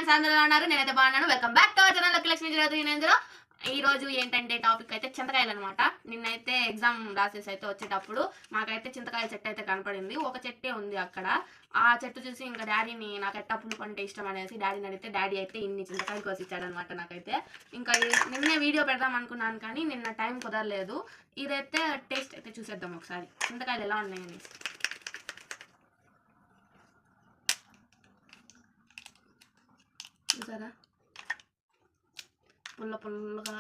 Friends అందరూ ఉన్నారు నేనైతే బాగున్నాను welcome back to our channel Lakshmi zero ఈ రోజు ఏంటంటే టాపిక్ అయితే చింతకాయలు అనమాట నిన్నైతే ఎగ్జామ్ రాసేసి అయితే వచ్చేటప్పుడు మాకైతే చింతకాయల చెట్టు అయితే కనపడింది ఒక చెట్టే ఉంది అక్కడ ఆ చెట్టు చూసి ఇంకా డాడీని నాకు ఎట్టప్పులు కొంటే ఇష్టం అనేసి డాడీని అడిగితే డాడీ అయితే ఇన్ని చింతకాయలు కోసి ఇచ్చాడనమాట నాకైతే ఇంకా నిన్నే వీడియో పెడదాం అనుకున్నాను కానీ నిన్న టైం కుదరలేదు ఇదైతే టేస్ట్ అయితే చూసేద్దాం ఒకసారి చింతకాయలు ఎలా ఉన్నాయని చూసారా పుల్ల పుల్లగా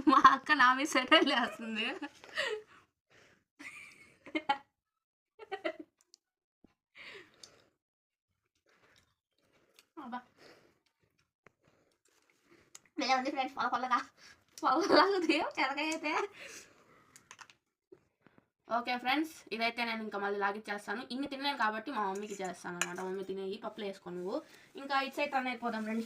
మా అక్క నా మీద సెటిల్ వేస్తుంది ఇలా ఉంది ఫ్రెండ్స్ పొల పొల్లగా పొల్లగా ఉంది చెరకాయ అయితే ఓకే ఫ్రెండ్స్ ఇదైతే నేను ఇంకా మళ్ళీ లాగిచ్చేస్తాను ఇన్ని తినలేను కాబట్టి మా మమ్మీకి చేస్తాను అనమాట మమ్మీ తినేవి పప్పులు వేసుకో నువ్వు ఇంకా ఇటు సైడ్ రన్ అయిపోదాం రండి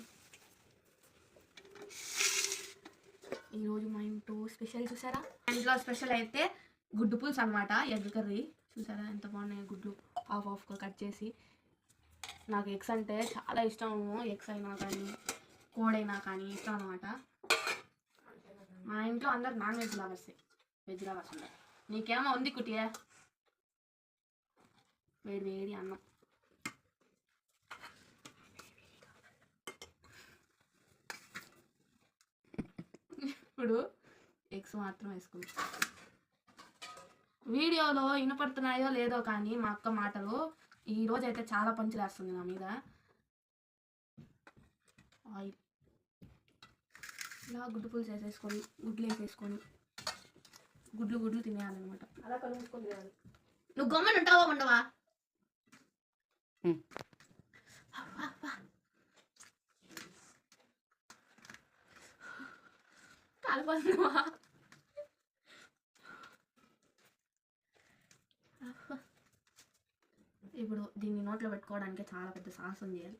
ఈరోజు మా ఇంట్లో స్పెషల్ చూసారా ఇంట్లో స్పెషల్ అయితే గుడ్డు పులుసు అనమాట ఎగ్ కర్రీ చూసారా ఎంత బాగున్నాయి గుడ్లు హాఫ్గా కట్ చేసి నాకు ఎగ్స్ అంటే చాలా ఇష్టము ఎగ్స్ అయినా కానీ కోడైనా కానీ ఇష్టం అనమాట మా ఇంట్లో అందరు నాన్ వెజ్ లవర్సే వెజ్ లవర్స్ ఉన్నాయి నీకేమో ఉంది కుటియా వేడి వేడి అన్నం ఇప్పుడు ఎగ్స్ మాత్రం వేసుకుంటాం వీడియోలో వినపడుతున్నాయో లేదో కానీ మా అక్క మాటలు ఈరోజు అయితే చాలా పంచులేస్తుంది నా మీద ఆయిల్ ఇలా గుడ్డు పులుసు వేసేసుకొని గుడ్లు వేసేసుకొని గుడ్లు తినేయాలన్నమాట అలా కలుపుకొని తినాలి నువ్వు గమ్మని ఉంటావా ఉండవా కలపనువా ఇప్పుడు దీన్ని నోట్లో పెట్టుకోవడానికి చాలా పెద్ద సాహసం చేయాలి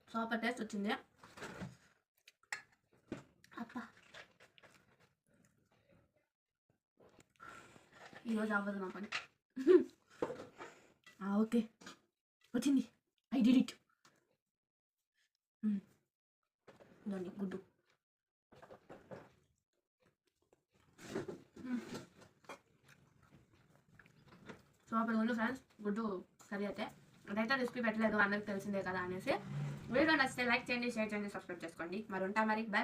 సూపర్ టేస్ట్ వచ్చింది అప్పా ఈరోజు అవ్వదు నా పని ఓకే వచ్చింది ఐ డిడ్ ఇట్ ఇదండి గుడ్డు సూపర్ ఉంది ఫ్రెండ్స్ గుడ్డు కర్రీ అయితే అదైతే రెసిపీ పెట్టలేదు అందరికి తెలిసిందే కదా అనేసి వీడియో నచ్చితే లైక్ చేయండి షేర్ చేయండి సబ్స్క్రైబ్ చేసుకోండి మరి ఉంటా మరి బై.